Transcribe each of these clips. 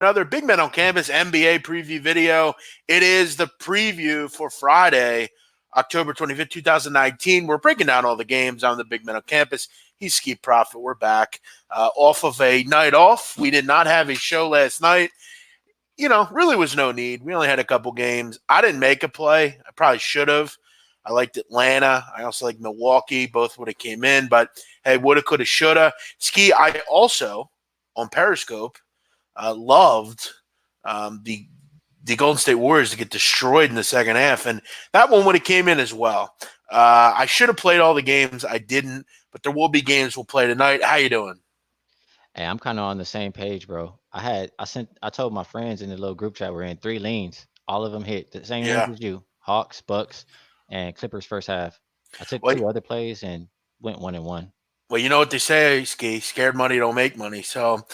another Big Men on Campus NBA preview video. It is the preview for Friday, October 25th, 2019. We're breaking down all the games on the Big Men on Campus. He's Skee Profit. We're back off of a night off. We did not have a show last night. Really was no need. We only had a couple games. I didn't make a play. I probably should have. I liked Atlanta. I also like Milwaukee. Both would have came in, but hey, woulda, coulda, shoulda. Skee, I also, on Periscope, loved the Golden State Warriors to get destroyed in the second half, and that one would have came in as well. I should have played all the games. I didn't, but there will be games we'll play tonight. How you doing? Hey, I'm kind of on the same page, bro. I told my friends in the little group chat we're in 3 leans. All of them hit the same ones Yeah. as you: Hawks, Bucks, and Clippers first half. I took Well, 2 other plays and went 1-1. you know what they say, Ski, scared money don't make money. So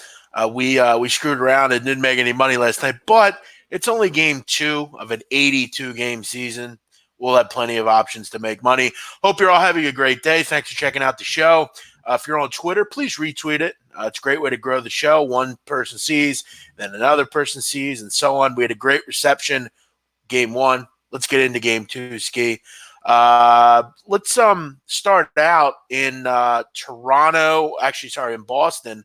we screwed around and didn't make any money last night. But it's only game 2 of an 82-game season. We'll have plenty of options to make money. Hope you're all having a great day. Thanks for checking out the show. If you're on Twitter, please retweet it. It's a great way to grow the show. One person sees, then another person sees, and so on. We had a great reception game 1. Let's get into game 2, Ski. Let's start out in Toronto. Actually, sorry, in Boston.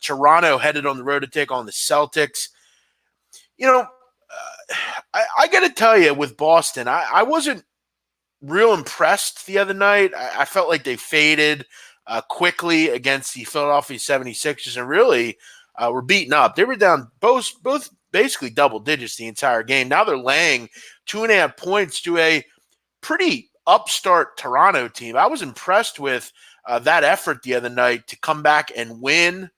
Toronto headed on the road to take on the Celtics. I got to tell you, with Boston, I wasn't real impressed the other night. I felt like they faded quickly against the Philadelphia 76ers and really were beaten up. They were down both basically double digits the entire game. Now they're laying 2.5 points to a pretty upstart Toronto team. I was impressed with that effort the other night to come back and win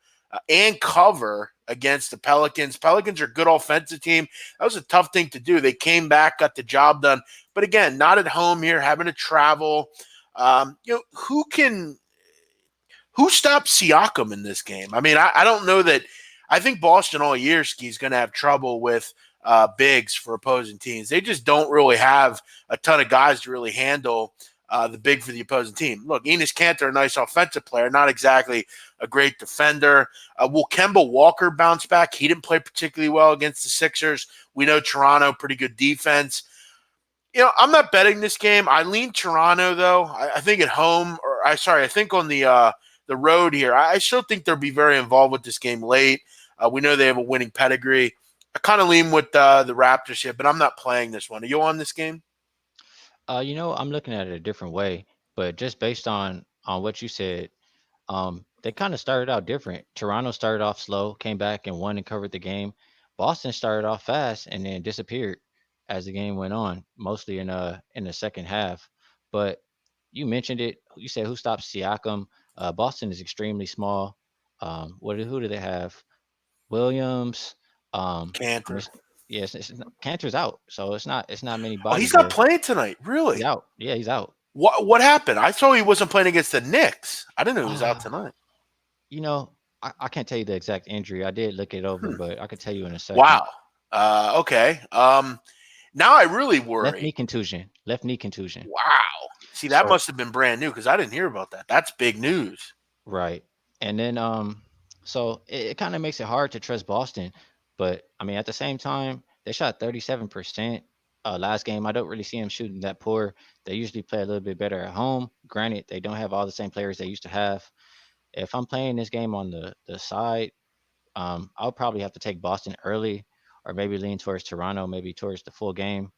and cover against the Pelicans. Pelicans are a good offensive team. That was a tough thing to do. They came back, got the job done. But again, not at home here, having to travel. Who stops Siakam in this game? I mean, I don't know that. I think Boston all year, Ski, is going to have trouble with bigs for opposing teams. They just don't really have a ton of guys to really handle the big for the opposing team. Look, Enes Kanter, a nice offensive player, not exactly a great defender. Will Kemba Walker bounce back? He didn't play particularly well against the Sixers. We know Toronto, pretty good defense. I'm not betting this game. I lean Toronto, though. I think at home, I think on the road here, I still think they'll be very involved with this game late. We know they have a winning pedigree. I kind of lean with the Raptors here, but I'm not playing this one. Are you on this game? I'm looking at it a different way, but just based on what you said, they kind of started out different. Toronto started off slow, came back and won and covered the game. Boston started off fast and then disappeared as the game went on, mostly in the second half. But you mentioned it. You said who stops Siakam? Boston is extremely small. Who do they have? Williams. I'm Cantor. just yes, Cantor's out, so it's not many Oh, bodies he's not there. playing tonight. He's Really? out. Yeah, he's out. What happened? I thought he wasn't playing against the Knicks. I didn't know he was out Ah, tonight. you know, I can't tell you the exact injury. I did look it over, Hmm. but I could tell you in a second. Wow. Okay. Now I really Left knee worry. contusion. Left knee contusion. Wow. See, that So must have been brand new because I didn't hear about that. That's big news. right, and then so it kind of makes it hard to trust Boston. But I mean, at the same time, they shot 37% last game. I don't really see them shooting that poor. They usually play a little bit better at home. Granted, they don't have all the same players they used to have. If I'm playing this game on the side, I'll probably have to take Boston early, or maybe lean towards Toronto, maybe towards the full game.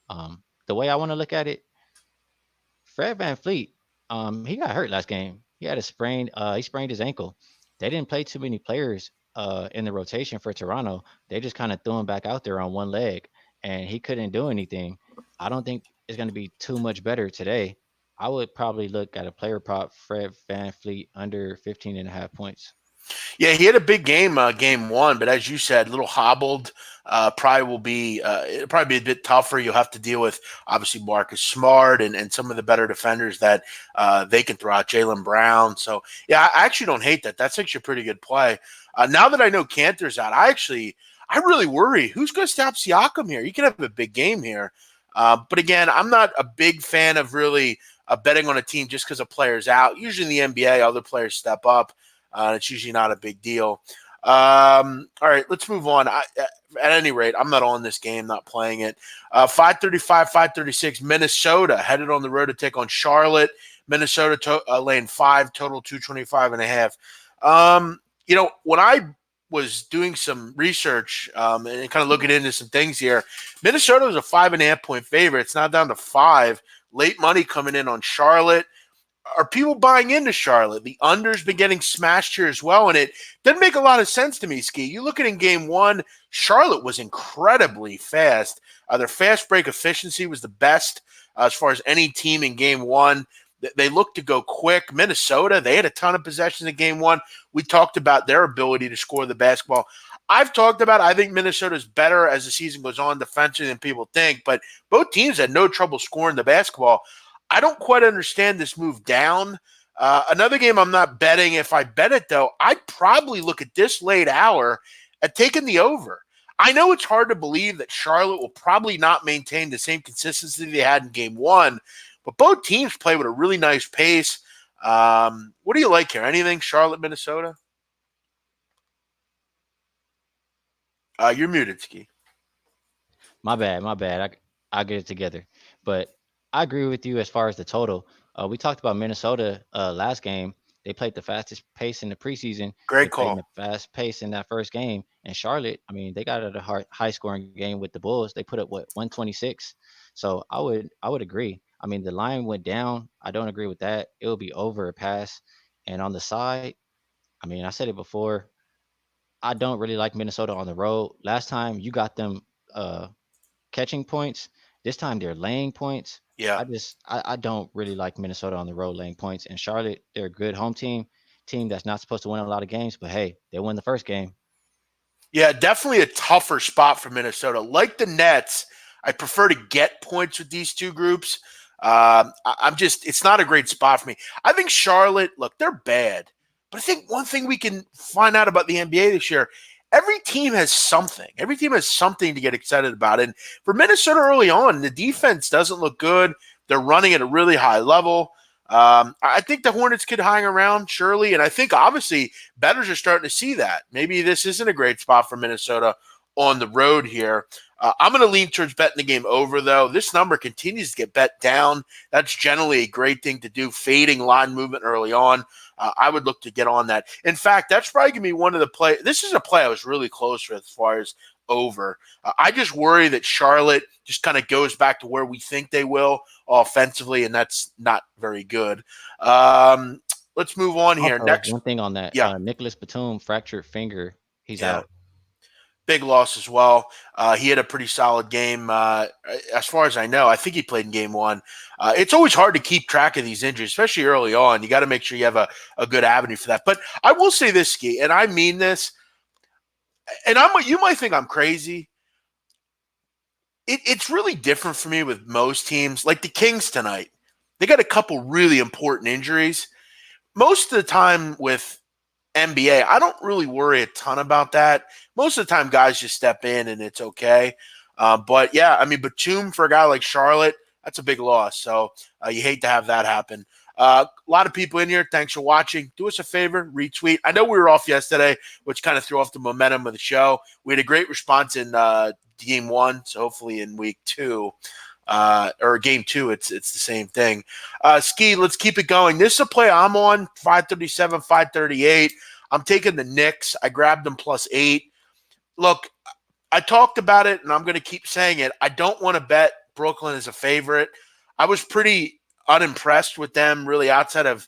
The way I want to look at it, Fred Van Fleet, he got hurt last game. He had a sprain. He sprained his ankle. They didn't play too many players in the rotation for Toronto. They just kind of threw him back out there on one leg, and he couldn't do anything. I don't think it's going to be too much better today. I would probably look at a player prop, Fred Van Fleet, under 15.5 points. Yeah, he had a big game, game 1, but as you said, a little hobbled. Probably will be it'll probably be a bit tougher. You'll have to deal with obviously Marcus Smart and some of the better defenders that they can throw out. Jalen Brown. So yeah, I actually don't hate that. That's actually a pretty good play. Now that I know Cantor's out, I really worry who's going to stop Siakam here. You can have a big game here, but again, I'm not a big fan of really betting on a team just because a player's out. Usually in the NBA, other players step up. It's usually not a big deal. All right, let's move on. At any rate, I'm not on this game, not playing it. 535, 536, Minnesota headed on the road to take on Charlotte. Minnesota laying 5, total 225.5. When I was doing some research and kind of looking into some things here, Minnesota was a 5.5 point favorite. It's now down to 5. Late money coming in on Charlotte. Are people buying into Charlotte? The under's been getting smashed here as well, and it doesn't make a lot of sense to me, Ski. You look at in game one, Charlotte was incredibly fast. Their fast break efficiency was the best as far as any team in game one. They looked to go quick. Minnesota, they had a ton of possessions in game one. We talked about their ability to score the basketball. I've talked about, I think Minnesota's better as the season goes on defensively than people think, but both teams had no trouble scoring the basketball. I don't quite understand this move down. Another game I'm not betting. If I bet it, though, I'd probably look at this late hour at taking the over. I know it's hard to believe that Charlotte will probably not maintain the same consistency they had in game one, but both teams play with a really nice pace. What do you like here? Anything Charlotte, Minnesota? You're muted, Ski. My bad, my bad. I'll get it together. But I agree with you as far as the total. We talked about Minnesota last game. They played the fastest pace in the preseason. They Great played in call. the fast pace in that first game. And Charlotte, I mean, they got at a high scoring game with the Bulls. They put up 126. So I would agree. I mean, the line went down. I don't agree with that. It will be over a pass. And on the side, I mean, I said it before. I don't really like Minnesota on the road. Last time you got them catching points. This time they're laying points. Yeah. I don't really like Minnesota on the road laying points. And Charlotte, they're a good home team that's not supposed to win a lot of games, but hey, they won the first game. Yeah, definitely a tougher spot for Minnesota. Like the Nets, I prefer to get points with these two groups. It's not a great spot for me. I think Charlotte, look, they're bad. But I think one thing we can find out about the NBA this year, every team has something. Every team has something to get excited about. And for Minnesota early on, the defense doesn't look good. They're running at a really high level. I think the Hornets could hang around, surely. And I think, obviously, bettors are starting to see that. Maybe this isn't a great spot for Minnesota on the road here. I'm going to lean towards betting the game over, though. This number continues to get bet down. That's generally a great thing to do, fading line movement early on. I would look to get on that. In fact, that's probably going to be one of the play. This is a play I was really close with as far as over. I just worry that Charlotte just kind of goes back to where we think they will offensively, and that's not very good. Let's move on here. Also, Next, one thing on that, yeah, Nicholas Batum fractured finger. He's yeah. out. Big loss as well. He had a pretty solid game. As far as I know, I think he played in game one. It's always hard to keep track of these injuries, especially early on. You got to make sure you have a good avenue for that. But I will say this, Ski, and I mean this, and you might think I'm crazy. It's really different for me with most teams. Like the Kings tonight, they got a couple really important injuries. Most of the time with NBA, I don't really worry a ton about that. Most of the time, guys just step in and it's okay. But yeah, I mean, Batum for a guy like Charlotte, that's a big loss. So you hate to have that happen. A lot of people in here. Thanks for watching. Do us a favor, retweet. I know we were off yesterday, which kind of threw off the momentum of the show. We had a great response in game one, so hopefully in week two. Or game two, it's the same thing. Ski, let's keep it going. This is a play I'm on, 537, 538. I'm taking the Knicks. I grabbed them +8. Look, I talked about it, and I'm going to keep saying it. I don't want to bet Brooklyn as a favorite. I was pretty unimpressed with them, really, outside of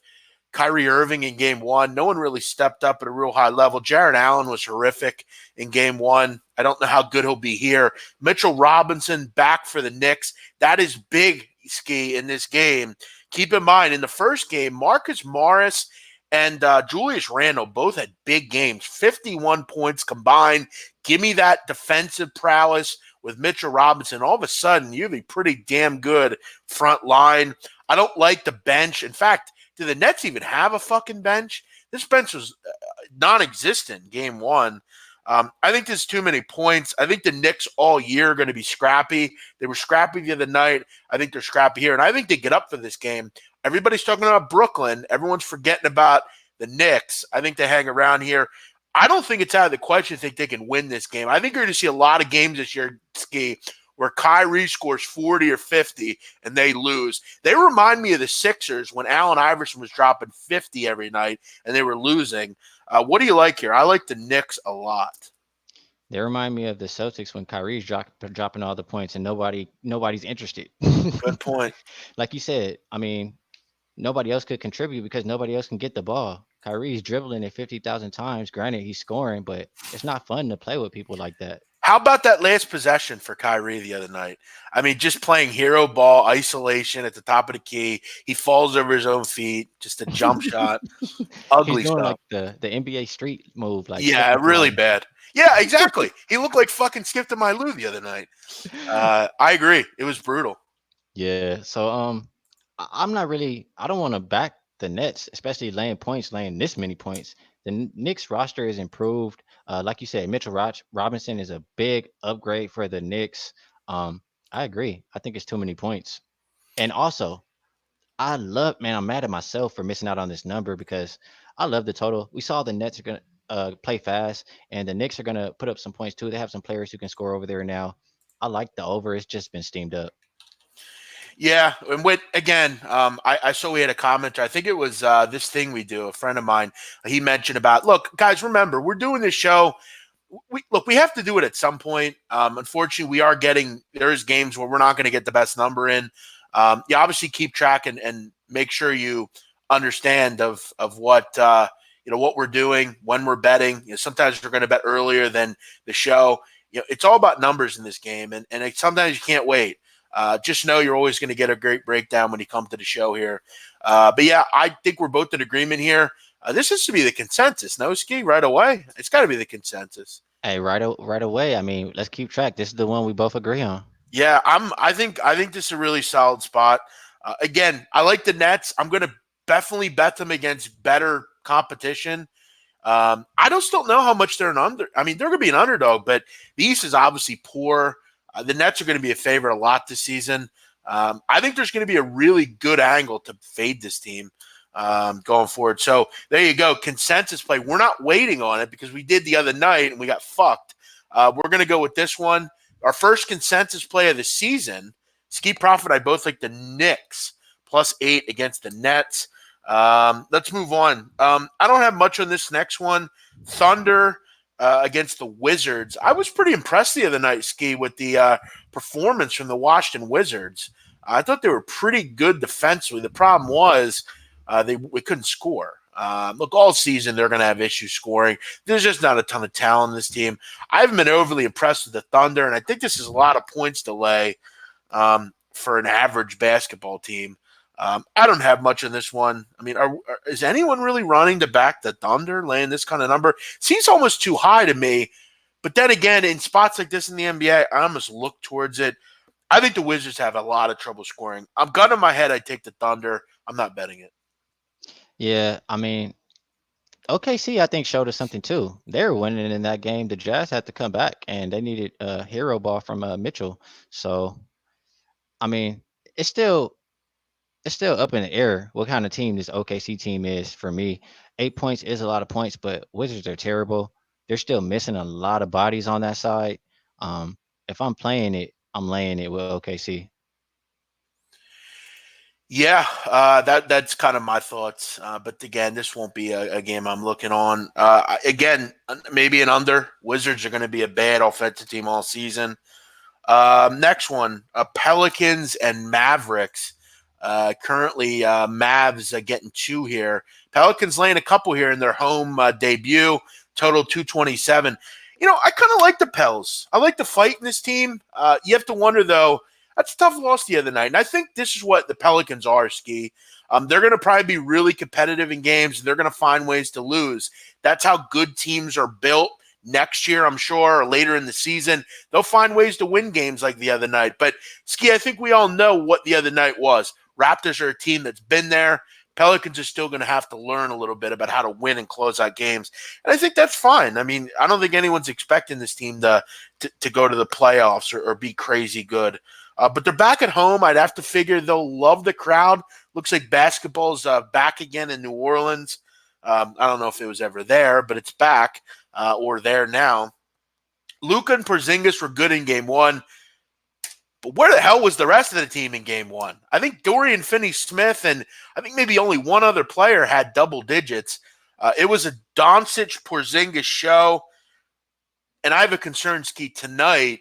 Kyrie Irving in game one. No one really stepped up at a real high level. Jarrett Allen was horrific in game one. I don't know how good he'll be here. Mitchell Robinson back for the Knicks. That is big, Ski, in this game. Keep in mind, in the first game, Marcus Morris and Julius Randle both had big games, 51 points combined. Give me that defensive prowess with Mitchell Robinson. All of a sudden, you have a pretty damn good front line. I don't like the bench. In fact, do the Nets even have a fucking bench? This bench was non-existent game one. I think there's too many points. I think the Knicks all year are going to be scrappy. They were scrappy the other night. I think they're scrappy here, and I think they get up for this game. Everybody's talking about Brooklyn. Everyone's forgetting about the Knicks. I think they hang around here. I don't think it's out of the question to think they can win this game. I think you're going to see a lot of games this year, Skee, where Kyrie scores 40 or 50 and they lose. They remind me of the Sixers when Allen Iverson was dropping 50 every night and they were losing. What do you like here? I like the Knicks a lot. They remind me of the Celtics when Kyrie's dropping all the points and nobody's interested. Good point. Like you said, I mean, nobody else could contribute because nobody else can get the ball. Kyrie's dribbling it 50,000 times. Granted, he's scoring, but it's not fun to play with people like that. How about that last possession for Kyrie the other night? I mean, just playing hero ball, isolation at the top of the key. He falls over his own feet, just a jump shot. He's Ugly doing stuff. like the NBA street move, like Yeah, skipping really somebody. bad. Yeah, exactly. He looked like fucking Skip to My Lou the other night. I agree. It was brutal. Yeah. So I'm not really. I don't want to back the Nets, especially laying this many points. The Knicks roster is improved. Like you said, Mitchell Robinson is a big upgrade for the Knicks. I agree. I think it's too many points. And also, I'm mad at myself for missing out on this number because I love the total. We saw the Nets are gonna play fast, and the Knicks are gonna put up some points too. They have some players who can score over there now. I like the over. It's just been steamed up. Yeah, and I saw we had a commenter. I think it was this thing we do. A friend of mine, he mentioned about. Look, guys, remember we're doing this show. We have to do it at some point. Unfortunately, there's games where we're not going to get the best number in. You obviously keep track and make sure you understand of what what we're doing when we're betting. Sometimes we're going to bet earlier than the show. It's all about numbers in this game, and sometimes you can't wait. Just know you're always going to get a great breakdown when you come to the show here. But yeah, I think we're both in agreement here. This has to be the consensus. No, Skee, right away. It's got to be the consensus. Hey, right away. I mean, let's keep track. This is the one we both agree on. Yeah, I think this is a really solid spot. Again, I like the Nets. I'm going to definitely bet them against better competition. I don't know how much they're an under. I mean, they're going to be an underdog, but the East is obviously poor. The Nets are going to be a favorite a lot this season. I think there's going to be a really good angle to fade this team going forward. So there you go. Consensus play. We're not waiting on it because we did the other night and we got fucked. We're going to go with this one. Our first consensus play of the season. Skee Profit, I both like the Knicks +8 against the Nets. Let's move on. I don't have much on this next one. Thunder against the Wizards. I was pretty impressed the other night, Skee, with the performance from the Washington Wizards. I thought they were pretty good defensively. The problem was we couldn't score. Look, all season they're going to have issues scoring. There's just not a ton of talent in this team. I haven't been overly impressed with the Thunder, and I think this is a lot of points to lay for an average basketball team. I don't have much in this one. I mean, is anyone really running to back the Thunder, laying this kind of number? Seems almost too high to me. But then again, in spots like this in the NBA, I almost look towards it. I think the Wizards have a lot of trouble scoring. I'm gun in my head. I take the Thunder. I'm not betting it. Yeah, I mean, OKC, I think showed us something too. They were winning in that game. The Jazz had to come back, and they needed a hero ball from Mitchell. So, I mean, it's still it's still up in the air what kind of team this OKC team is for me. 8 points is a lot of points, but Wizards are terrible. They're still missing a lot of bodies on that side. If I'm playing it, I'm laying it with OKC. Yeah, that's kind of my thoughts. But again, this won't be a game I'm looking on. Again, maybe an under. Wizards are going to be a bad offensive team all season. Next one, Pelicans and Mavericks. Currently, Mavs getting 2 here. Pelicans laying a couple here in their home debut. Total 227. I kind of like the Pels. I like the fight in this team. You have to wonder, though, that's a tough loss the other night. And I think this is what the Pelicans are, Skee. They're going to probably be really competitive in games, and they're going to find ways to lose. That's how good teams are built. Next year, I'm sure, or later in the season, they'll find ways to win games like the other night. But, Skee, I think we all know what the other night was. Raptors are a team that's been there. Pelicans are still going to have to learn a little bit about how to win and close out games. And I think that's fine. I mean, I don't think anyone's expecting this team to go to the playoffs or be crazy good. But they're back at home. I'd have to figure they'll love the crowd. Looks like basketball's back again in New Orleans. I don't know if it was ever there, but it's back. or there now. Luka and Porzingis were good in game one, but where the hell was the rest of the team in game one? I think Dorian Finney-Smith and I think maybe only one other player had double digits. It was a Doncic-Porzingis show, and I have a concern, Skee, tonight.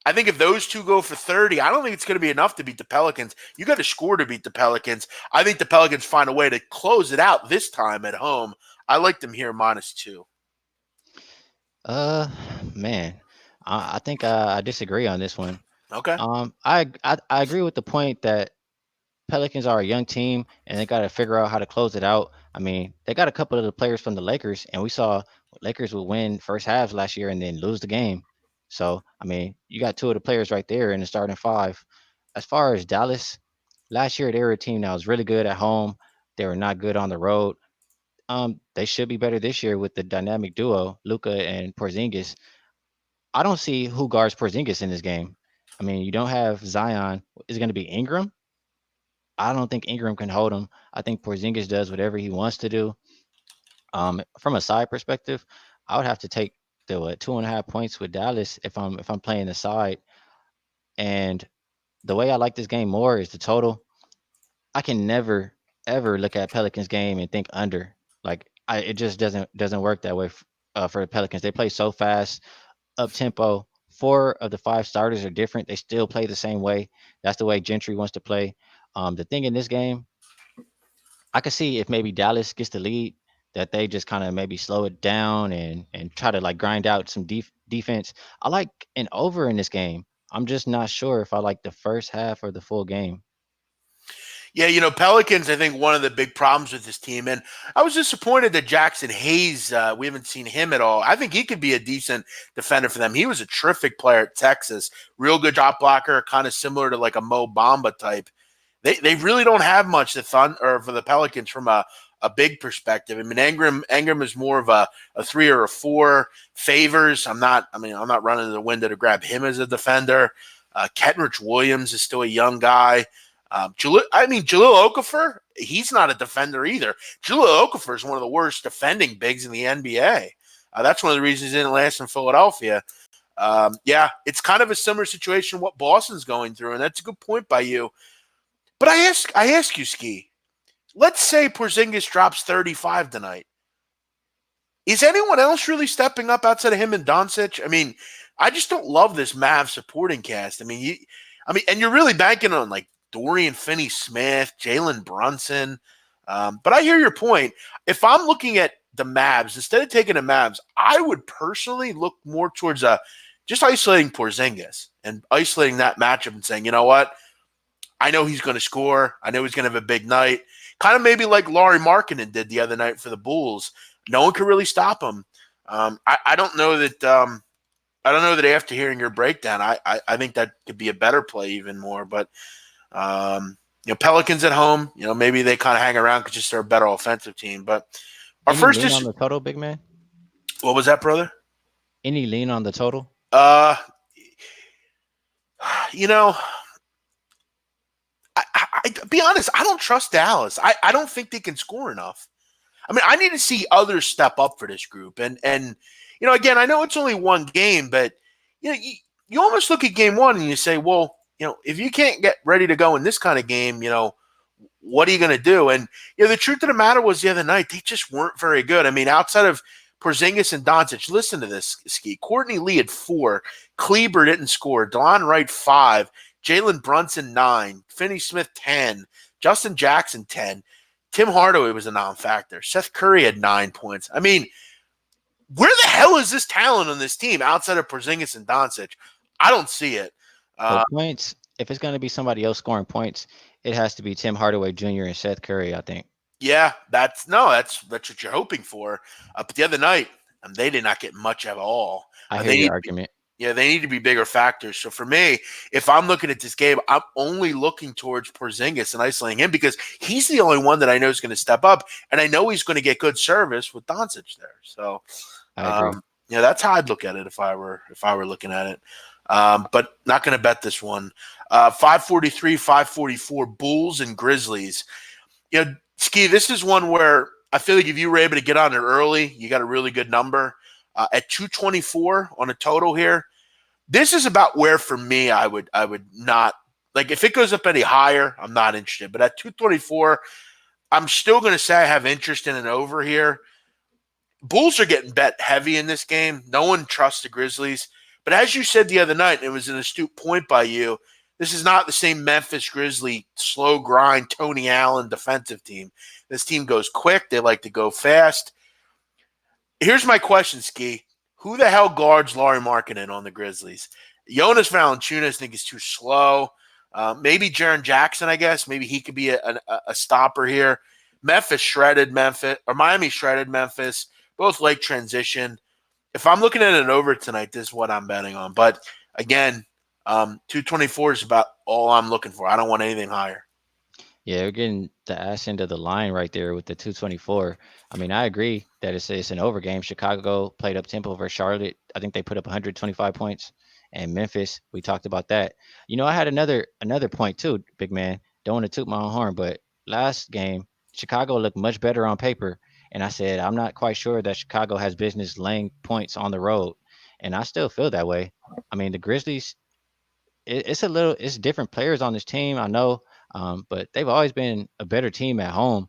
I think if those two go for 30, I don't think it's going to be enough to beat the Pelicans. You got to score to beat the Pelicans. I think the Pelicans find a way to close it out this time at home. I like them here -2. Man, I think I disagree on this one. Okay. I agree with the point that Pelicans are a young team and they got to figure out how to close it out. I mean, they got a couple of the players from the Lakers, and we saw Lakers would win first halves last year and then lose the game. So, I mean, you got two of the players right there in the starting five. As far as Dallas, last year they were a team that was really good at home. They were not good on the road. They should be better this year with the dynamic duo, Luca and Porzingis. I don't see who guards Porzingis in this game. I mean, you don't have Zion. Is it going to be Ingram? I don't think Ingram can hold him. I think Porzingis does whatever he wants to do. From a side perspective, I would have to take the 2.5 points with Dallas if I'm playing the side. And the way I like this game more is the total. I can never ever look at Pelicans game and think under. Like it just doesn't work that way for the Pelicans. They play so fast, up tempo. Four of the five starters are different. They still play the same way. That's the way Gentry wants to play. The thing in this game, I could see if maybe Dallas gets the lead, that they just kind of maybe slow it down and try to like grind out some defense. I like an over in this game. I'm just not sure if I like the first half or the full game. Yeah, Pelicans, I think one of the big problems with this team, and I was disappointed that Jackson Hayes, we haven't seen him at all. I think he could be a decent defender for them. He was a terrific player at Texas, real good shot blocker, kind of similar to like a Mo Bamba type. They really don't have much for the Pelicans from a big perspective. I mean, Ingram is more of a 3 or a 4. Favors. I'm not running to the window to grab him as a defender. Kenrich Williams is still a young guy. Jahlil Okafor, he's not a defender either. Jahlil Okafor is one of the worst defending bigs in the NBA. That's one of the reasons he didn't last in Philadelphia. It's kind of a similar situation what Boston's going through, and that's a good point by you. But I ask you, Skee, let's say Porzingis drops 35 tonight. Is anyone else really stepping up outside of him and Doncic? I mean, I just don't love this Mavs supporting cast. And you're really banking on like Dorian Finney-Smith, Jalen Brunson. But I hear your point. If I'm looking at the Mavs, instead of taking the Mavs, I would personally look more towards just isolating Porzingis and isolating that matchup and saying, you know what? I know he's going to score. I know he's going to have a big night. Kind of maybe like Lauri Markkanen did the other night for the Bulls. No one could really stop him. I don't know that. I don't know that after hearing your breakdown, I think that could be a better play even more. But Pelicans at home, maybe they kind of hang around because just they're a better offensive team. But Any lean on the total, big man? What was that, brother? Any lean on the total? To be honest, I don't trust Dallas. I don't think they can score enough. I mean, I need to see others step up for this group. And again, I know it's only one game, but you almost look at game one and you say, well, if you can't get ready to go in this kind of game, what are you going to do? And the truth of the matter was the other night, they just weren't very good. I mean, outside of Porzingis and Doncic, listen to this, Skee. Courtney Lee had 4. Kleber didn't score. DeLon Wright 5. Jalen Brunson 9. Finney-Smith 10. Justin Jackson 10. Tim Hardaway was a non-factor. Seth Curry had 9 points. I mean, where the hell is this talent on this team outside of Porzingis and Doncic? I don't see it. Points. If it's going to be somebody else scoring points, it has to be Tim Hardaway Jr. and Seth Curry, I think. Yeah, that's what you're hoping for. But the other night, they did not get much at all. I hear your argument. Yeah, they need to be bigger factors. So for me, if I'm looking at this game, I'm only looking towards Porzingis and isolating him because he's the only one that I know is going to step up, and I know he's going to get good service with Doncic there. So, I agree. That's how I'd look at it if I were looking at it. But not going to bet this one. 543, 544 Bulls and Grizzlies. Skee, this is one where I feel like if you were able to get on it early, you got a really good number. At 224 on a total here, this is about where for me I would not like if it goes up any higher, I'm not interested. But at 224, I'm still going to say I have interest in an over here. Bulls are getting bet heavy in this game. No one trusts the Grizzlies. But as you said the other night, and it was an astute point by you, this is not the same Memphis Grizzly slow grind Tony Allen defensive team. This team goes quick. They like to go fast. Here's my question, Skee. Who the hell guards Lauri Markkanen on the Grizzlies? Jonas Valanciunas, I think, is too slow. Maybe Jaren Jackson, I guess. Maybe he could be a stopper here. Miami shredded Memphis. Both like transition. If I'm looking at an over tonight, this is what I'm betting on. But again, 224 is about all I'm looking for. I don't want anything higher. Yeah, we're getting the ass end of the line right there with the 224. I mean, I agree that it's an over game. Chicago played up tempo versus Charlotte. I think they put up 125 points. And Memphis, we talked about that. I had another point too, big man. Don't want to toot my own horn, but last game, Chicago looked much better on paper. And I said, I'm not quite sure that Chicago has business laying points on the road. And I still feel that way. I mean, the Grizzlies, it's different players on this team, I know, but they've always been a better team at home.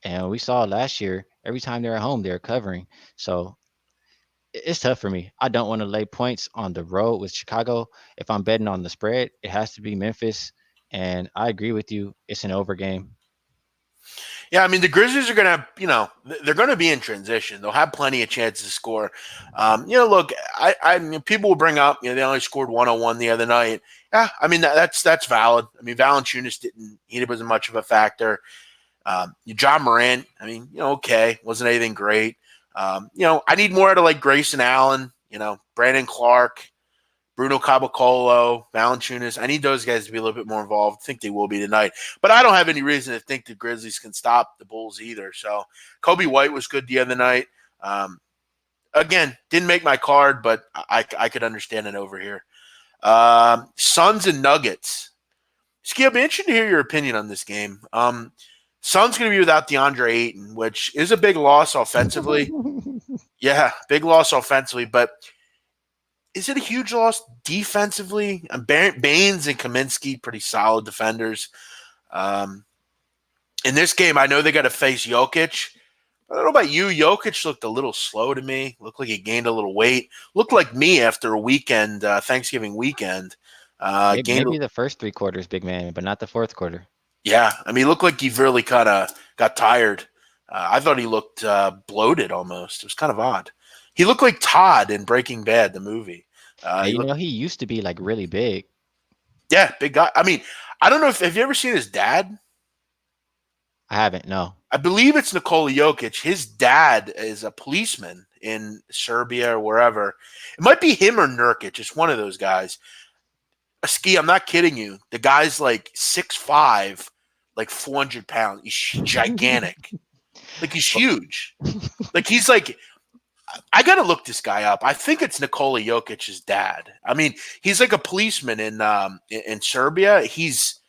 And we saw last year, every time they're at home, they're covering. So it's tough for me. I don't want to lay points on the road with Chicago. If I'm betting on the spread, it has to be Memphis. And I agree with you. It's an over game. Yeah, I mean, the Grizzlies are going to, they're going to be in transition. They'll have plenty of chances to score. Look, I mean, people will bring up, they only scored 101 the other night. Yeah, I mean, that's valid. I mean, Valanciunas he wasn't much of a factor. John Morant, I mean, okay, wasn't anything great. I need more out of like Grayson Allen, Brandon Clark, Bruno Caboclo, Valanciunas. I need those guys to be a little bit more involved. I think they will be tonight. But I don't have any reason to think the Grizzlies can stop the Bulls either. So Kobe White was good the other night. Again, didn't make my card, but I could understand it over here. Suns and Nuggets. Skee, I'd be interested to hear your opinion on this game. Suns going to be without DeAndre Ayton, which is a big loss offensively. Yeah, big loss offensively, but is it a huge loss defensively? Baines and Kaminsky, pretty solid defenders. In this game, I know they got to face Jokic. I don't know about you. Jokic looked a little slow to me. Looked like he gained a little weight. Looked like me after a weekend, Thanksgiving weekend. Maybe the first 3 quarters, big man, but not the fourth quarter. Yeah, I mean, he looked like he really kind of got tired. I thought he looked bloated almost. It was kind of odd. He looked like Todd in Breaking Bad, the movie. He used to be like really big. Yeah, big guy. I mean, I don't know have you ever seen his dad? I haven't, no. I believe it's Nikola Jokic. His dad is a policeman in Serbia or wherever. It might be him or Nurkic. It's one of those guys. Skee, I'm not kidding you. The guy's like 6'5", like 400 pounds. He's gigantic. Like he's huge. Like he's like, I got to look this guy up. I think it's Nikola Jokic's dad. I mean, he's like a policeman in Serbia. He's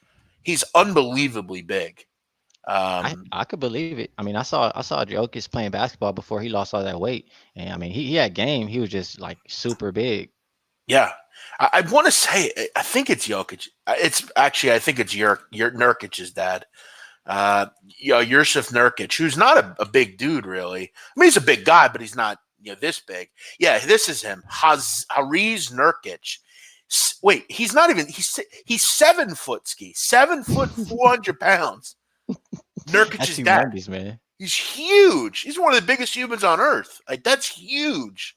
unbelievably big. I could believe it. I mean, I saw Jokic playing basketball before he lost all that weight, and I mean, he had game. He was just like super big. Yeah, I want to say I think it's Jokic. It's actually I think it's Nurkic's dad. Jusuf Nurkic, who's not a big dude really. I mean, he's a big guy, but he's not this big. Yeah, this is him, Hariz Nurkic. Wait, he's not even. He's 7 foot, Skee. 7 foot, 400 pounds. Nurkic's dad. Man. He's huge. He's one of the biggest humans on earth. Like that's huge.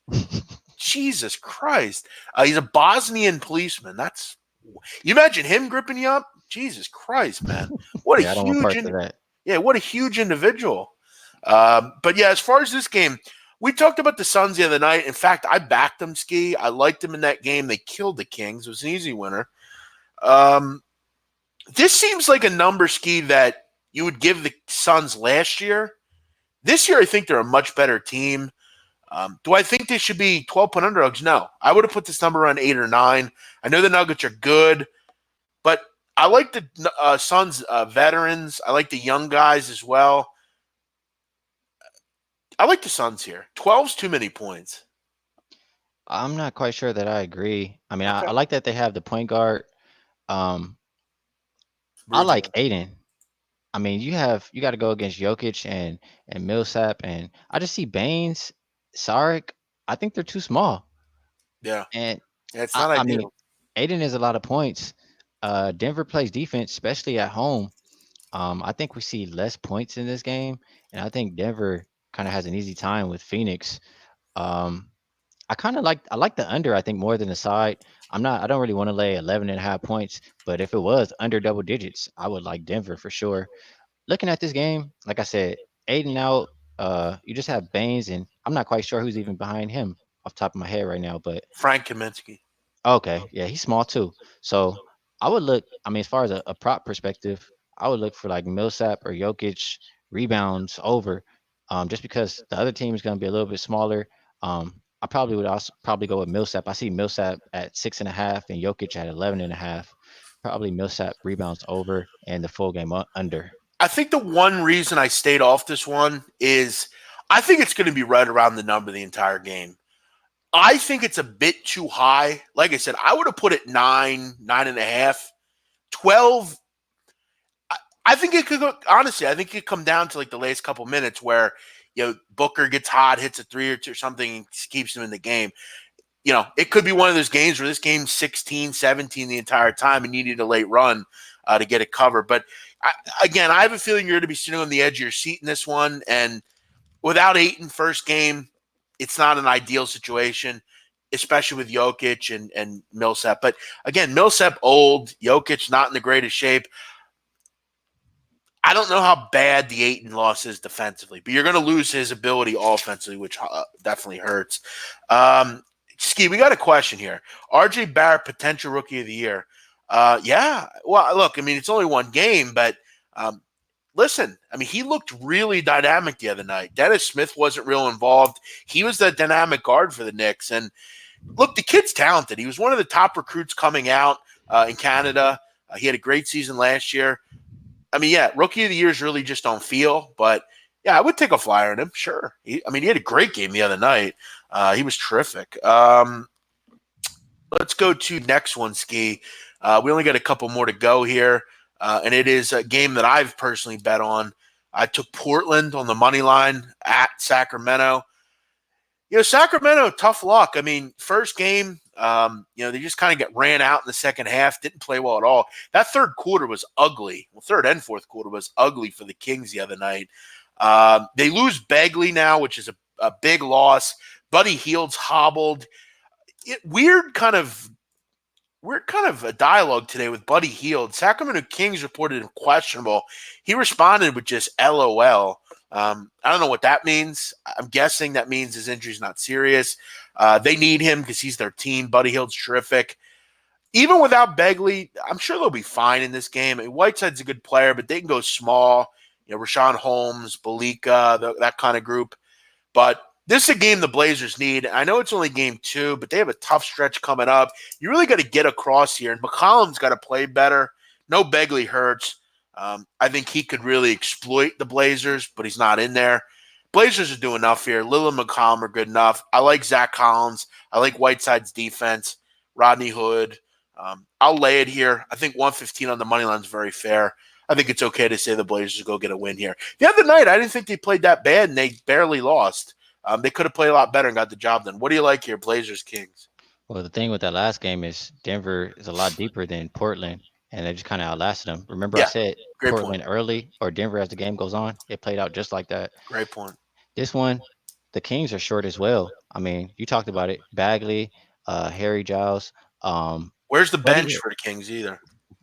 Jesus Christ. He's a Bosnian policeman. You imagine him gripping you up? Jesus Christ, man. What a what a huge individual. But yeah, as far as this game, we talked about the Suns the other night. In fact, I backed them, Skee. I liked them in that game. They killed the Kings. It was an easy winner. This seems like a number, Skee, that you would give the Suns last year. This year, I think they're a much better team. Do I think they should be 12-point underdogs? No. I would have put this number on 8 or 9. I know the Nuggets are good, but I like the Suns veterans. I like the young guys as well. I like the Suns here. 12's too many points. I'm not quite sure that I agree. I mean, I Okay. like that they have the point guard. Um, I like Rubio. Aiden. I mean, you got to go against Jokic and Millsap, and I just see Baines, Saric. I think they're too small, Yeah. and Yeah, it's not I mean, ideal. Aiden is a lot of points. Denver plays defense, especially at home. I think we see less points in this game, and I think Denver kind of has an easy time with Phoenix. Um, I like the under, I think, more than the side. I don't really want to lay 11 and a half points, but if it was under double digits, I would like Denver for sure. Looking at this game, like I said, Aiden out, you just have Baines, and I'm not quite sure who's even behind him off the top of my head right now, but Frank Kaminsky. okay, yeah, he's small too. So I would look. I mean, as far as a prop perspective, I would look for like Millsap or Jokic rebounds over, just because the other team is going to be a little bit smaller. I probably would also probably go with Millsap. I see Millsap at 6.5 and Jokic at 11.5. Probably Millsap rebounds over and the full game under. I think the one reason I stayed off this one is I think it's going to be right around the number the entire game. I think it's a bit too high. Like I said, I would have put it 9.5, 12. I think it could go, honestly, I think it could come down to like the last couple minutes where, Booker gets hot, hits a three or two or something, and keeps him in the game. It could be one of those games where this game's 16, 17 the entire time and you need a late run to get it covered. But again, I have a feeling you're going to be sitting on the edge of your seat in this one. And without Ayton first game, it's not an ideal situation, especially with Jokic and Millsap. But again, Millsap old, Jokic not in the greatest shape. I don't know how bad the Ayton loss is defensively, but you're going to lose his ability offensively, which definitely hurts. Skee, we got a question here. RJ Barrett, potential rookie of the year. Yeah. Well, look, I mean, it's only one game, but um, listen, I mean, he looked really dynamic the other night. Dennis Smith wasn't real involved. He was the dynamic guard for the Knicks. And look, the kid's talented. He was one of the top recruits coming out in Canada. He had a great season last year. I mean, yeah, rookie of the year is really just on feel, but yeah, I would take a flyer on him. Sure. He had a great game the other night. He was terrific. Let's go to next one, Skee. We only got a couple more to go here, and it is a game that I've personally bet on. I took Portland on the money line at Sacramento. Sacramento, tough luck. I mean, first game, they just kind of get ran out in the second half, didn't play well at all. That third quarter was ugly. Well, third and fourth quarter was ugly for the Kings the other night. They lose Begley now, which is a big loss. Buddy Hield's hobbled. Weird kind of a dialogue today with Buddy Hield. Sacramento Kings reported him questionable. He responded with just LOL. I don't know what that means. I'm guessing that means his injury's not serious. They need him because he's their team. Buddy Hield's terrific. Even without Begley, I'm sure they'll be fine in this game. I mean, Whiteside's a good player, but they can go small. Rashawn Holmes, Belika, that kind of group. But this is a game the Blazers need. I know it's only game 2, but they have a tough stretch coming up. You really got to get across here. And McCollum's got to play better. No Begley hurts. I think he could really exploit the Blazers, but he's not in there. Blazers are doing enough here. Lillard and McCollum are good enough. I like Zach Collins. I like Whiteside's defense. Rodney Hood. I'll lay it here. I think 115 on the money line is very fair. I think it's okay to say the Blazers go get a win here. The other night, I didn't think they played that bad, and they barely lost. They could have played a lot better and got the job done. What do you like here, Blazers Kings? Well, the thing with that last game is Denver is a lot deeper than Portland, and they just kind of outlasted them. Remember, I Yeah, said great point. Portland early or Denver as the game goes on. It played out just like that. Great point. This one, the Kings are short as well. I mean, you talked about it. Bagley, Harry Giles, Where's the Buddy bench Hield. for the Kings either?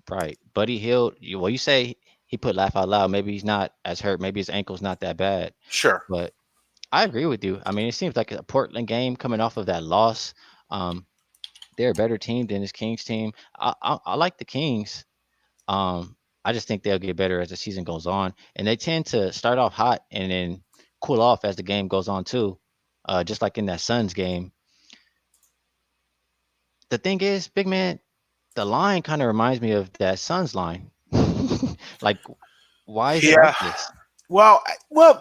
Right. Buddy Hield. You say he put laugh out loud. Maybe he's not as hurt. Maybe his ankle's not that bad. Sure. But I agree with you. I mean, it seems like a Portland game coming off of that loss. Um, they're a better team than this Kings team. I like the Kings. I just think they'll get better as the season goes on, and they tend to start off hot and then cool off as the game goes on too. Just like in that Suns game. The thing is, big man, the line kind of reminds me of that Suns line. Like, why is it Yeah. like this? Well,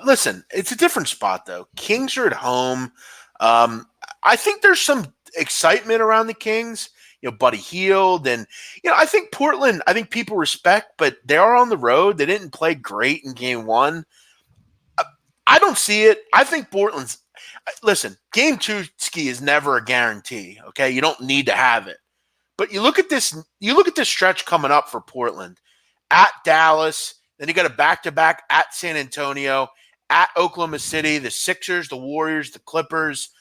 listen, it's a different spot though. Kings are at home. Um, I think there's some excitement around the Kings. Buddy Hield, and I think Portland. I think people respect, but they are on the road. They didn't play great in Game 1. I don't see it. I think Portland's. Listen, Game 2 ski is never a guarantee. Okay, you don't need to have it. But you look at this. You look at this stretch coming up for Portland at Dallas. Then you got a back-to-back at San Antonio, at Oklahoma City, the Sixers, the Warriors, the Clippers.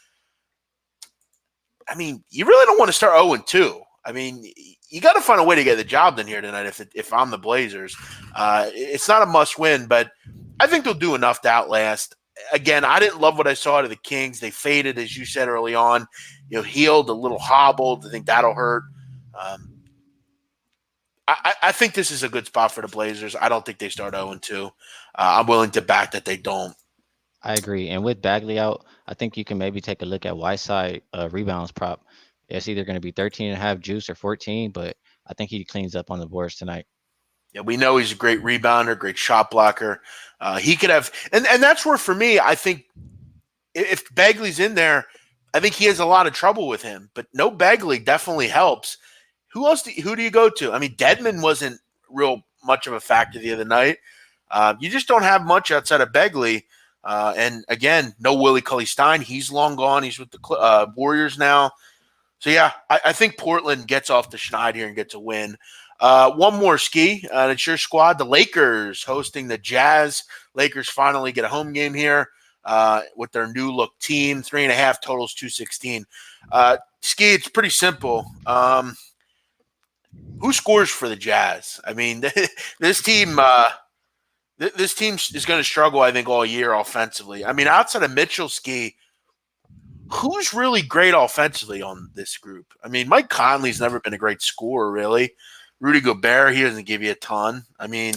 I mean, you really don't want to start 0-2. I mean, you got to find a way to get the job done here tonight if I'm the Blazers. It's not a must-win, but I think they'll do enough to outlast. Again, I didn't love what I saw out of the Kings. They faded, as you said early on. Healed, a little hobbled. I think that'll hurt. I think this is a good spot for the Blazers. I don't think they start 0-2. I'm willing to back that they don't. I agree. And with Bagley out, I think you can maybe take a look at Whiteside rebounds prop. It's either going to be 13 and a half juice or 14, but I think he cleans up on the boards tonight. Yeah, we know he's a great rebounder, great shot blocker. He could have, and that's where for me, I think if Bagley's in there, I think he has a lot of trouble with him. But no Bagley definitely helps. Who do you go to? I mean, Dedmon wasn't real much of a factor the other night. You just don't have much outside of Bagley. And again, no Willie Cauley-Stein. He's long gone. He's with the Warriors now. So, yeah, I think Portland gets off the schneid here and gets a win. One more ski. It's your squad. The Lakers hosting the Jazz. Lakers finally get a home game here with their new look team. 3.5 totals, 216. Ski, it's pretty simple. Who scores for the Jazz? I mean, this team this team is going to struggle, I think, all year offensively. I mean, outside of Mitchell, Ski, who's really great offensively on this group? I mean, Mike Conley's never been a great scorer, really. Rudy Gobert, he doesn't give you a ton. I mean,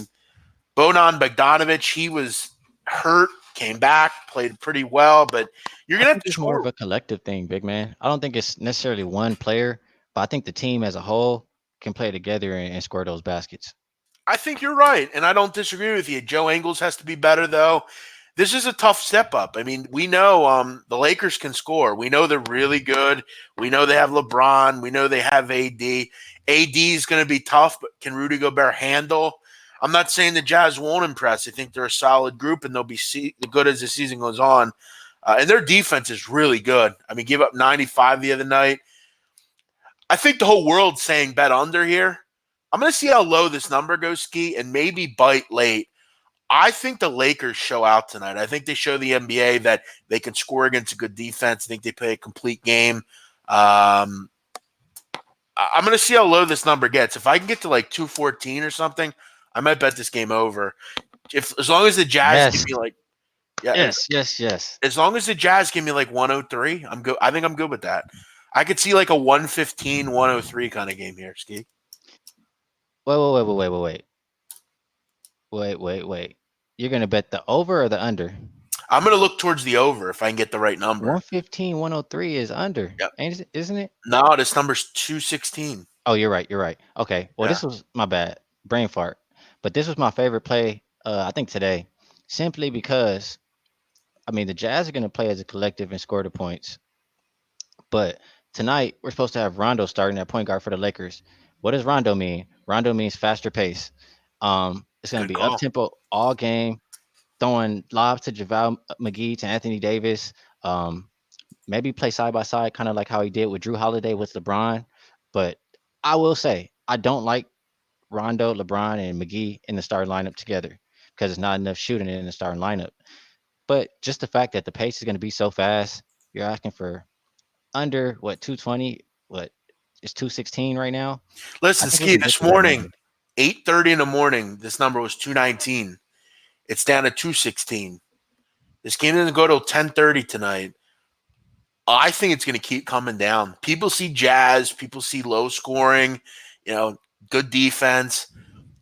Bojan Bogdanovic, he was hurt, came back, played pretty well, but you're going to have to It's score. more of a collective thing, big man. I don't think it's necessarily one player, but I think the team as a whole can play together and score those baskets. I think you're right, and I don't disagree with you. Joe Ingles has to be better, though. This is a tough step up. I mean, we know the Lakers can score. We know they're really good. We know they have LeBron. We know they have AD. AD is going to be tough, but can Rudy Gobert handle? I'm not saying the Jazz won't impress. I think they're a solid group, and they'll be good as the season goes on. And their defense is really good. I mean, give up 95 the other night. I think the whole world's saying bet under here. I'm going to see how low this number goes, Ski, and maybe bite late. I think the Lakers show out tonight. I think they show the NBA that they can score against a good defense. I think they play a complete game. I'm going to see how low this number gets. If I can get to like 214 or something, I might bet this game over. As long as the Jazz give me like yes. As long as the Jazz give me like 103, I'm good. I think I'm good with that. I could see like a 115, 103 kind of game here, Ski. Wait. You're going to bet the over or the under? I'm going to look towards the over if I can get the right number. 115, 103 is under. Yep. Isn't it? No, this number's 216. Oh, you're right. Okay. Well, This was my bad. Brain fart. But this was my favorite play, I think, today. Simply because, I mean, the Jazz are going to play as a collective and score the points. But tonight, we're supposed to have Rondo starting at point guard for the Lakers. What does Rondo mean? Rondo means faster pace. It's going to be up-tempo all game, throwing lobs to JaVale McGee, to Anthony Davis. Maybe play side-by-side, kind of like how he did with Drew Holiday with LeBron. But I will say, I don't like Rondo, LeBron, and McGee in the starting lineup together because it's not enough shooting in the starting lineup. But just the fact that the pace is going to be so fast, you're asking for under, 220? It's 216 right now? Listen, Ski, this morning, 8:30 in the morning, this number was 219. It's down to 216. This game doesn't go till 10:30 tonight. I think it's going to keep coming down. People see Jazz. People see low scoring, good defense.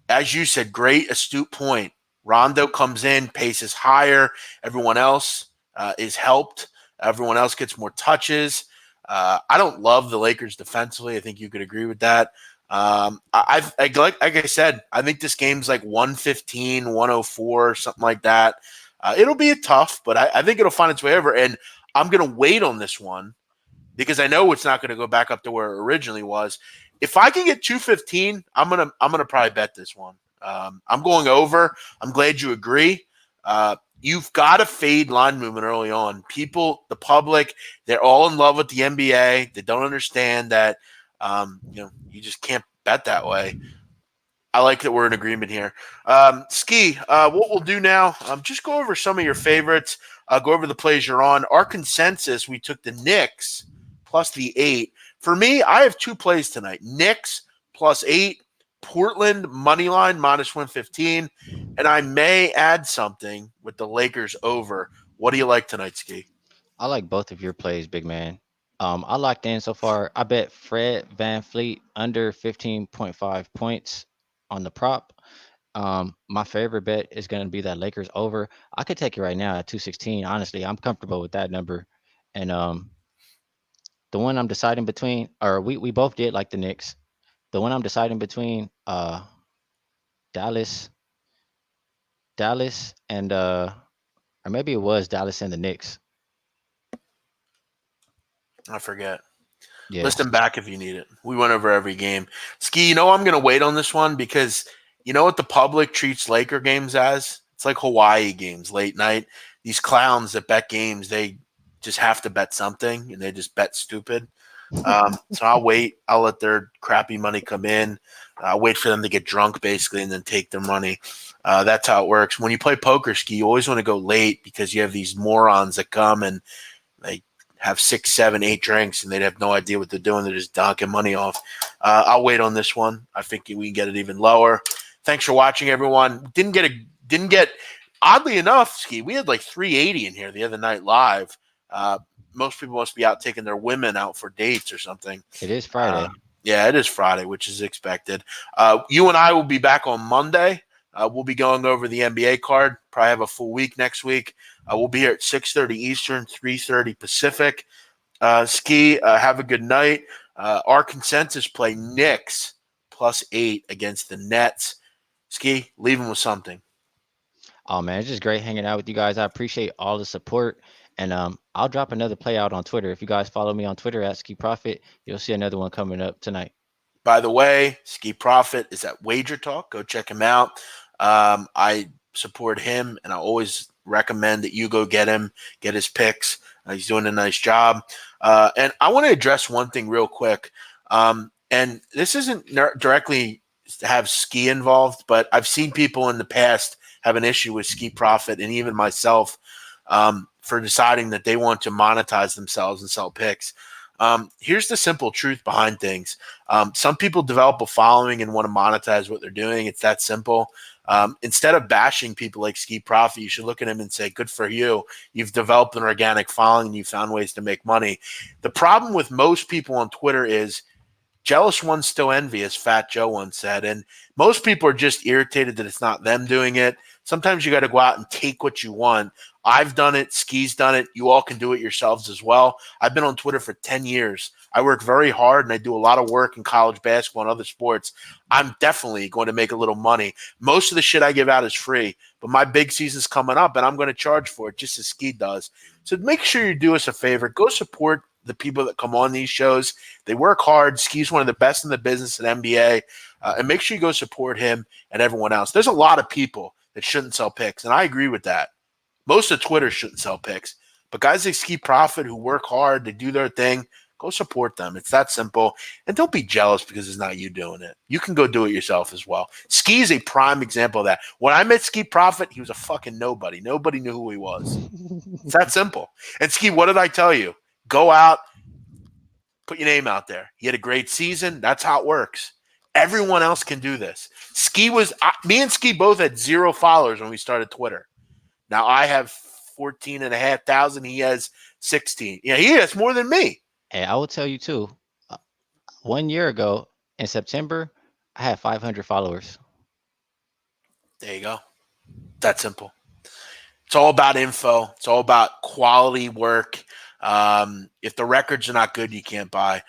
As you said, great, astute point. Rondo comes in, pace is higher. Everyone else is helped. Everyone else gets more touches. I don't love the Lakers defensively. I think you could agree with that. Like I said, I think this game's like 115, 104, something like that. It'll be a tough, but I think it'll find its way over. And I'm going to wait on this one because I know it's not going to go back up to where it originally was. If I can get 215, I'm gonna probably bet this one. I'm going over. I'm glad you agree. You've got to fade line movement early on. People, the public, they're all in love with the NBA. They don't understand that you just can't bet that way. I like that we're in agreement here. Skee, what we'll do now, just go over some of your favorites. Go over the plays you're on. Our consensus, we took the Knicks plus the 8. For me, I have 2 plays tonight. Knicks plus 8, Portland money line minus 115, and I may add something with the Lakers over. What do you like tonight, Skee? I like both of your plays, big man. I locked in so far. I bet Fred Van Fleet under 15.5 points on the prop. My favorite bet is going to be that Lakers over. I could take it right now at 216. Honestly, I'm comfortable with that number. And the one I'm deciding between, or we both did like the Knicks. The one I'm deciding between, Dallas, Dallas, and or maybe it was Dallas and the Knicks. I forget. Yeah, Listen back if you need it. We went over every game. Skee, I'm going to wait on this one because you know what the public treats Laker games as? It's like Hawaii games, late night. These clowns that bet games, they just have to bet something, and they just bet stupid. So I'll wait. I'll let their crappy money come in. I'll wait for them to get drunk, basically, and then take their money. That's how it works. When you play poker, Skee, you always want to go late because you have these morons that come and they have 6, 7, 8 drinks, and they'd have no idea what they're doing. They're just donking money off. I'll wait on this one. I think we can get it even lower. Thanks for watching, everyone. Didn't get. Oddly enough, Skee, we had like 380 in here the other night live. Most people must be out taking their women out for dates or something. it is Friday. Yeah, it is Friday, which is expected. You and I will be back on Monday. We'll be going over the NBA card. Probably have a full week next week. We'll be here at 6:30 Eastern, 3:30 Pacific. Skee, have a good night. Our consensus play Knicks plus 8 against the Nets. Skee, leave them with something. Oh man, it's just great hanging out with you guys. I appreciate all the support. And I'll drop another play out on Twitter. If you guys follow me on Twitter at Skee Profit, you'll see another one coming up tonight. By the way, Skee Profit is at Wager Talk. Go check him out. I support him, and I always recommend that you go get him, get his picks. He's doing a nice job. And I want to address one thing real quick. And this isn't directly have Skee involved, but I've seen people in the past have an issue with Skee Profit, and even myself, for deciding that they want to monetize themselves and sell picks. Here's the simple truth behind things. Some people develop a following and want to monetize what they're doing. It's that simple. Instead of bashing people like Skee Profit, you should look at him and say, good for you. You've developed an organic following and you found ways to make money. The problem with most people on Twitter is jealous ones still envy, as Fat Joe once said. And most people are just irritated that it's not them doing it. Sometimes you got to go out and take what you want. I've done it. Skee's done it. You all can do it yourselves as well. I've been on Twitter for 10 years. I work very hard, and I do a lot of work in college basketball and other sports. I'm definitely going to make a little money. Most of the shit I give out is free, but my big season's coming up, and I'm going to charge for it just as Skee does. So make sure you do us a favor. Go support the people that come on these shows. They work hard. Skee's one of the best in the business at NBA. And make sure you go support him and everyone else. There's a lot of people that shouldn't sell picks, and I agree with that. Most of Twitter shouldn't sell picks. But guys like Skee Profit who work hard, they do their thing, go support them. It's that simple. And don't be jealous because it's not you doing it. You can go do it yourself as well. Skee is a prime example of that. When I met Skee Profit, he was a fucking nobody. Nobody knew who he was. It's that simple. And Skee, what did I tell you? Go out, put your name out there. He had a great season. That's how it works. Everyone else can do this. Me and Skee both had 0 followers when we started Twitter. Now I have 14,500. He has 16. Yeah, he has more than me. And I will tell you too, 1 year ago in September, I had 500 followers. There you go. That simple. It's all about info. It's all about quality work. If the records are not good, you can't buy.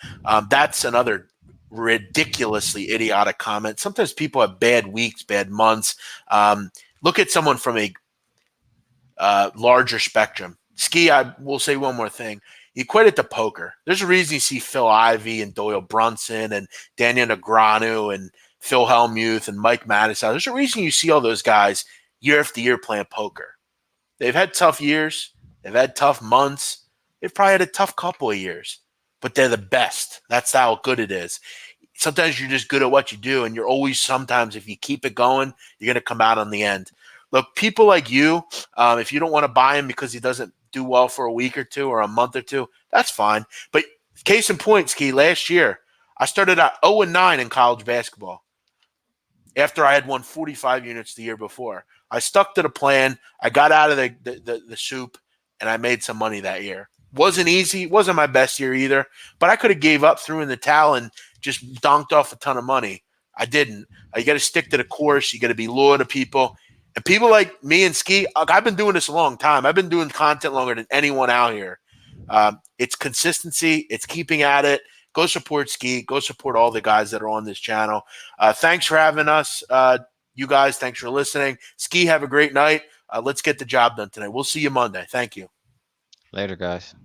That's another ridiculously idiotic comments. Sometimes people have bad weeks, bad months. Look at someone from a larger spectrum. Skee, I will say one more thing. You equate it to poker. There's a reason you see Phil Ivey and Doyle Brunson and Daniel Negreanu and Phil Hellmuth and Mike Madison. There's a reason you see all those guys year after year playing poker. They've had tough years. They've had tough months. They've probably had a tough couple of years, but they're the best. That's how good it is. Sometimes you're just good at what you do, and you're always sometimes, if you keep it going, you're going to come out on the end. Look, people like you, if you don't want to buy him because he doesn't do well for a week or two or a month or two, that's fine. But case in point, Skee, last year, I started out 0-9 in college basketball after I had won 45 units the year before. I stuck to the plan. I got out of the soup, and I made some money that year. Wasn't easy. Wasn't my best year either. But I could have gave up, threw in the towel, and just donked off a ton of money. I didn't. You got to stick to the course. You got to be loyal to people. And people like me and Skee, I've been doing this a long time. I've been doing content longer than anyone out here. It's consistency. It's keeping at it. Go support Skee. Go support all the guys that are on this channel. Thanks for having us. You guys, thanks for listening. Skee, have a great night. Let's get the job done tonight. We'll see you Monday. Thank you. Later, guys.